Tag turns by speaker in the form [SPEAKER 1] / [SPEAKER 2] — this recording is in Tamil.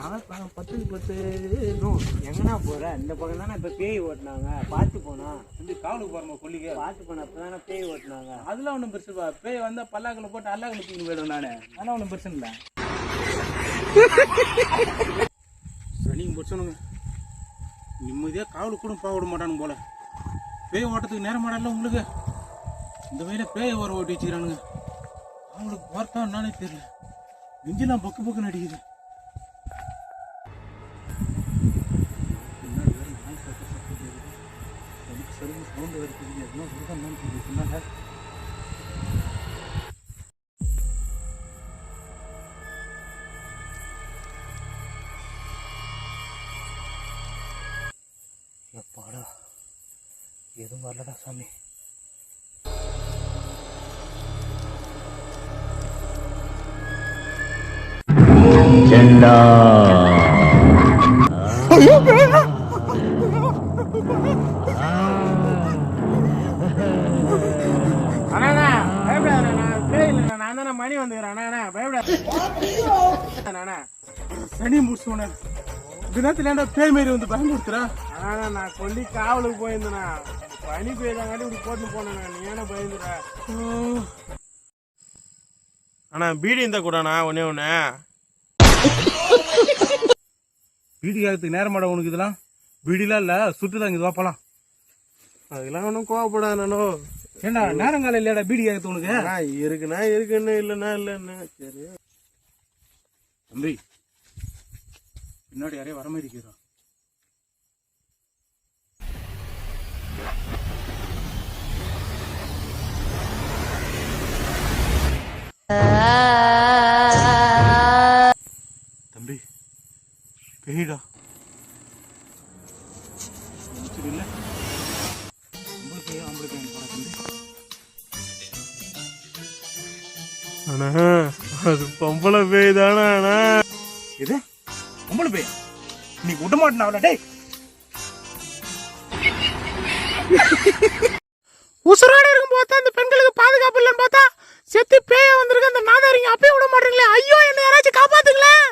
[SPEAKER 1] 10க்கு 10 எங்கண்ணா போற? இந்த பக்கம் தானே இப்போ பேய் ஓட்டினாங்க, பார்த்து போனா.
[SPEAKER 2] இந்த காவலுக்கு போகிறோம் கொல்லிக்கு
[SPEAKER 1] பார்த்து போன அப்போ தானே பேய் ஓட்டினாங்க.
[SPEAKER 2] அதெல்லாம் ஒன்றும் பெருசுப்பா. பேய் வந்தால் பல்லாக்கில் போட்டு அல்லாக்கில் தூக்கி போயிடும். நான் அதெல்லாம் ஒன்றும் பிரச்சனை இல்லை. சனிங்க முடிச்சனுங்க நிம்மதியாக காவலுக்கு கூட போக விட மாட்டானுங்க போல. பேய் ஓட்டத்துக்கு நேரம் மாடல உங்களுக்கு. இந்த வயலில் பேயை ஓர ஓட்டி வச்சுக்கிறானுங்க. அவங்களுக்கு போர்த்தா என்னானே தெரியல. நெஞ்செல்லாம் பக்கு பக்குன்னு அடிக்குது. சவுண்டு வருது. எதுவும் சொன்னாங்க. எப்பாடா எதுவும் வரலடா சாமி.
[SPEAKER 3] ஜெண்டா
[SPEAKER 2] மணி வந்துக்கிறேன். பயப்படாத. சனி முடிச்சோன தினத்துல பேய் மாரி வந்து பயன்படுத்துறா.
[SPEAKER 1] நான் கொல்லி காவலுக்கு போயிருந்தேண்ணா. பனி பெய்தாங்காட்டி இப்படி போட்டு போனேண்ணா. நீ ஏன்னா பயந்துடா?
[SPEAKER 2] அண்ணா பீடி இருந்தா கூடண்ணா ஒன்னே ஒண்ணு. பீடி காலத்துக்கு நேரமாடா உனக்கு. இதெல்லாம் பீடிலாம் இல்ல, சுட்டுதான் இதுவா போலாம்.
[SPEAKER 1] அதெல்லாம் ஒன்றும் கோவப்படாதோ.
[SPEAKER 2] ஏண்டா நேரங்காலம் இல்லையாடா பீடி காலத்து உனக்கு?
[SPEAKER 1] இருக்குண்ணா இருக்குன்னு, இல்லைன்னா இல்லைன்னு. சரி
[SPEAKER 2] தம்பி, பின்னாடி யாரையும் வர மாதிரி இருக்கிறோம். தம்பி பேய்டா. இல்ல
[SPEAKER 1] அண்ணா அது பொம்பளை பேய் தானே அண்ணா?
[SPEAKER 2] இது பொம்பளை பேய்? நீ விட மாட்டேன். டேய்
[SPEAKER 1] உசுரோட இருக்கும் போது அந்த பெண்களுக்கு பாதுகாப்பு இல்லைன்னு பார்த்தா செத்து பேய வந்திருக்கு அந்த நாதாரிங்க. அப்பயே விட மாட்டீங்களே. ஐயோ, என்ன யாராச்சும் காப்பாத்துங்களேன்.